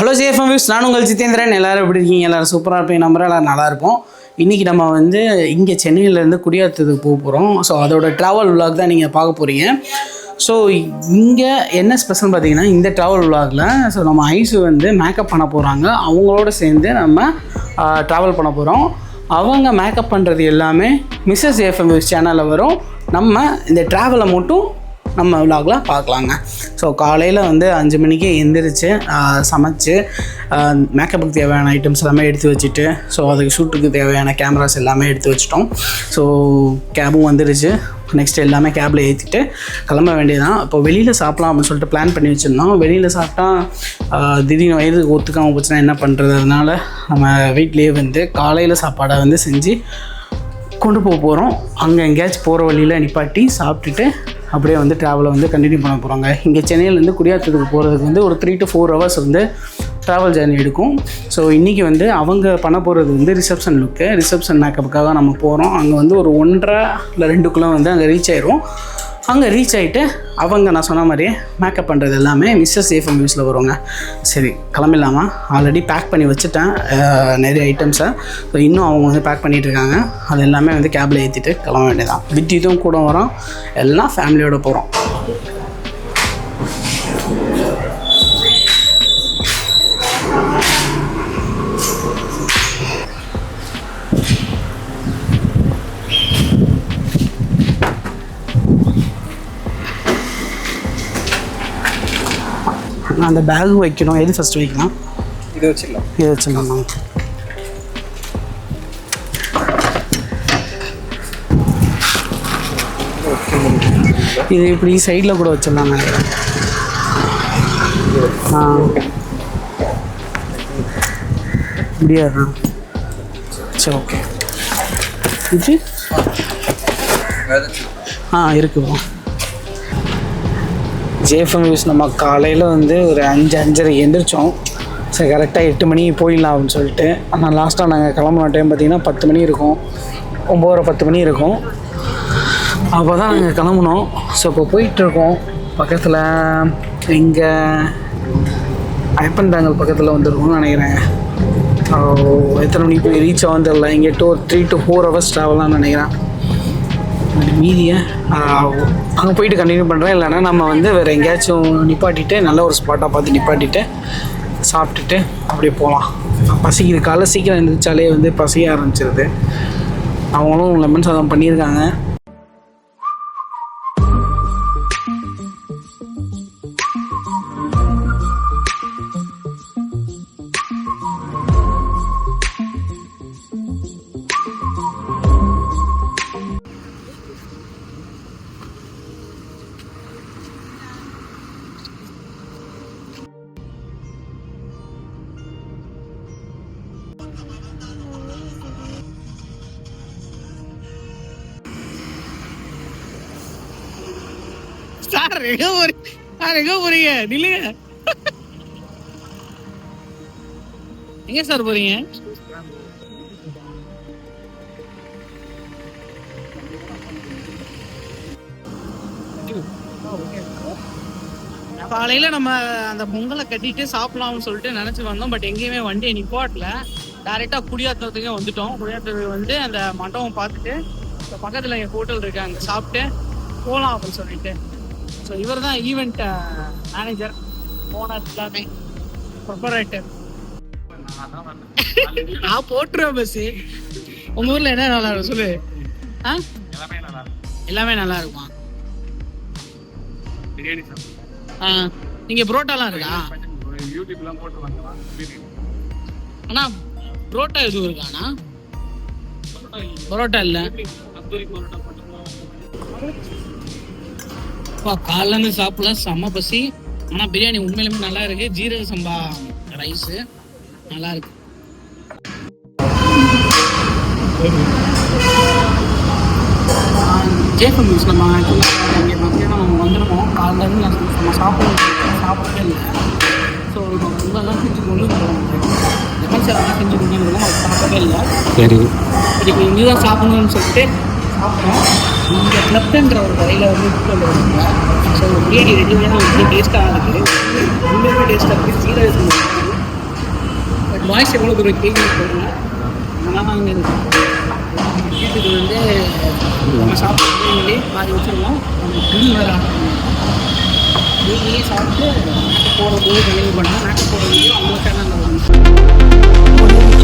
Hello JFM views, நான் உங்கள் ஜிதேந்திரன். எல்லோரும் எப்படி இருக்கீங்க? எல்லோரும் சூப்பராக இருப்பீங்க. நம்புறேன் எல்லோரும் நல்லாயிருப்போம். இன்றைக்கி நம்ம வந்து இங்கே சென்னையிலேருந்து குடியாத்தத்துக்கு போக போகிறோம். ஸோ அதோட ட்ராவல் விலாக் தான் நீங்கள் பார்க்க போகிறீங்க. ஸோ இங்கே என்ன ஸ்பெஷல் பார்த்தீங்கன்னா, இந்த ட்ராவல் விலாகில் ஸோ நம்ம ஐஸு வந்து மேக்கப் பண்ண போகிறாங்க. அவங்களோட சேர்ந்து நம்ம ட்ராவல் பண்ண போகிறோம். அவங்க மேக்கப் பண்ணுறது எல்லாமே மிஸ்ஸஸ் ஜேஎஃப்எம் வியூஸ் சேனலில் வரும். நம்ம இந்த ட்ராவலை மட்டும் நம்ம விலாகில் பார்க்கலாங்க. ஸோ காலையில் வந்து 5 மணிக்கு எந்திரிச்சு சமைச்சு மேக்கப்புக்கு தேவையான ஐட்டம்ஸ் எல்லாமே எடுத்து வச்சுட்டு, ஸோ அதுக்கு ஷூட்டுக்கு தேவையான கேமராஸ் எல்லாமே எடுத்து வச்சிட்டோம். ஸோ கேபும் வந்துடுச்சு. நெக்ஸ்ட் எல்லாமே கேபில் ஏற்றிட்டு கிளம்ப வேண்டியதான். இப்போ வெளியில் சாப்பிட்லாம் அப்படின்னு சொல்லிட்டு பிளான் பண்ணி வச்சுருந்தோம். வெளியில் சாப்பிட்டா திடீர்னு வயதுக்கு ஒத்துக்காமல் போச்சுன்னா என்ன பண்ணுறது? அதனால் நம்ம வீட்லேயே வந்து காலையில் சாப்பாடை வந்து செஞ்சு கொண்டு போக போகிறோம். அங்கே எங்கேயாச்சும் போகிற வழியில் நிப்பாட்டி சாப்பிட்டுட்டு அப்படியே வந்து ட்ராவலை வந்து கண்டினியூ பண்ண போகிறாங்க. இங்கே சென்னையிலேருந்து குடியாத்தத்துக்கு போகிறதுக்கு வந்து ஒரு 3 to 4 hours வந்து ட்ராவல் ஜேர்னி எடுக்கும். ஸோ இன்றைக்கி வந்து அவங்க பண்ண போகிறது வந்து ரிசப்ஷன் மேக்கப்புக்காக நம்ம போகிறோம். அங்கே வந்து ஒரு 1.5 இல்லை 2க்குள்ளே வந்து அங்கே ரீச் ஆயிடுவோம். அங்கே ரீச் ஆகிட்டு அவங்க நான் சொன்ன மாதிரியே மேக்கப் பண்ணுறது எல்லாமே மிஸ்ஸஸ் ஜேஎஃப்எம் வியூஸில் வருவாங்க. சரி, கிளம்பிடலாமா? ஆல்ரெடி பேக் பண்ணி வச்சுட்டேன் நிறைய ஐட்டம்ஸை. ஸோ இன்னும் அவங்க வந்து பேக் பண்ணிகிட்ருக்காங்க. அது எல்லாமே வந்து கேபில் ஏற்றிட்டு கிளம்ப வேண்டியதான். வித்தியும் கூட வரோம், எல்லாம் ஃபேமிலியோடு போகிறோம். அந்த பேக் வைக்கணும். எது ஃபஸ்ட்டு வைக்கலாம்? இது வச்சிடலாம். இது இப்படி சைடில் கூட வச்சிடலாங்க. முடியாதா? சரி, ஓகே. இது இருக்குப்பா. ஜேஎஃப்எம் வியூஸ் நம்ம காலையில் வந்து ஒரு 5-5:30 எந்திரிச்சோம். சரி, கரெக்டாக 8 மணி போயிடலாம் அப்படின்னு சொல்லிட்டு. ஆனால் லாஸ்ட்டாக நாங்கள் கிளம்புன டைம் பார்த்திங்கன்னா 10 மணி இருக்கும், 9:30-10 மணி இருக்கும். அப்போ தான் நாங்கள் கிளம்புனோம். ஸோ இப்போ போயிட்டுருக்கோம். பக்கத்தில் இங்கே ஐப்பன் பேங்கல் பக்கத்தில் வந்துருக்கோம்னு நினைக்கிறேன். எத்தனை மணிக்கு போய் ரீச் ஆகும் தெரியல. இங்கே 3 to 4 hours ட்ராவல் நினைக்கிறேன். மீதியை அங்கே போயிட்டு கண்டினியூ பண்ணுறேன். இல்லைன்னா நம்ம வந்து வேறு எங்கேயாச்சும் நிப்பாட்டிட்டு நல்ல ஒரு ஸ்பாட்டாக பார்த்து நிப்பாட்டிட்டு சாப்பிட்டுட்டு அப்படியே போகலாம். பசிக்குது. காலைல சீக்கிரம் எழுந்திரிச்சாலே வந்து பசிக்க ஆரம்பிச்சிருது. அவங்களும் லெமன் சாதம் பண்ணியிருக்காங்க. சார் எங்க போறீங்க? நில்லுங்க. எங்க சார் போறீங்க? காலையில நம்ம அந்த பொங்கலை கட்டிட்டு சாப்பிடலாம்னு சொல்லிட்டு நினைச்சு வந்தோம். பட் எங்கேயுமே வண்டியை நிப்பாட்டல. டைரக்டா குடியாத்தத்துக்கே வந்துட்டோம். குடியாத்தத்துக்கு வந்து அந்த மண்டபம் பார்த்துட்டு பக்கத்துல என் ஹோட்டல் இருக்கு, அங்கே சாப்பிட்டு போகலாம் அப்படின்னு சொல்லிட்டு. ஸோ இவர் தான் ஈவெண்ட் மேனேஜர், ஓனர், எல்லாமே ப்ரொப்பரேட்டர். நான் போட்டுருவேன் பஸ்ஸு. உங்கள் ஊரில் என்ன நல்லா இருக்கும் சொல்லு. எல்லாமே நல்லா இருக்குமா? பிரியாணி நீங்கள் புரோட்டாலாம் இருக்கா? யூடியூப்லாம் போட்டுருவாங்க. அண்ணா புரோட்டா எதுவும் இருக்காண்ணா? பரோட்டா இல்லை. காலையிலேருந்து சாப்பிடல, செம்ம பசி. ஆனால் பிரியாணி உண்மையிலுமே நல்லா இருக்கு. ஜீரக சம்பா ரைஸு நல்லா இருக்கு. ஜேஎஃப்எம் நியூஸ் நம்ம இங்கே மத்தியானம் நம்ம வந்துடுவோம். காலையிலேருந்து நம்ம சாப்பிடவே இல்லை. ஸோ இப்போ இதெல்லாம் செஞ்சு கொண்டு வந்துடுவோம். லெமன் சாதம் செஞ்சு கொண்டு வந்துடுவோம். அது சாப்பிடவே இல்லை. சரி, இப்போ இங்கே தான் சாப்பிடணும்னு சொல்லிட்டு சாப்பிட்றோம். இங்கே கிளப்ன்ற ஒரு கடையில் வந்து கொண்டு வருவாங்க. ஸோ பிரியாணி 2 விதமாக வந்து டேஸ்ட்டாக இருக்குது. உண்மையுமே டேஸ்ட்டாக இருக்குது. ஜீரக வாய்ஸ் எவ்வளோ தூரம் கேட்குன்னு சொல்லுங்க. அதனால் நாங்கள் வீட்டுக்கு வந்து நம்ம சாப்பிட்டு மாறி வச்சுருவோம். நம்ம பில் வேறு வீட்லேயே சாப்பிட்டு நாட்டு போகிற போது கண்டினியூ பண்ணோம். நாட்டு போகிற வீடியோ அவங்க சேனலில் வரும்.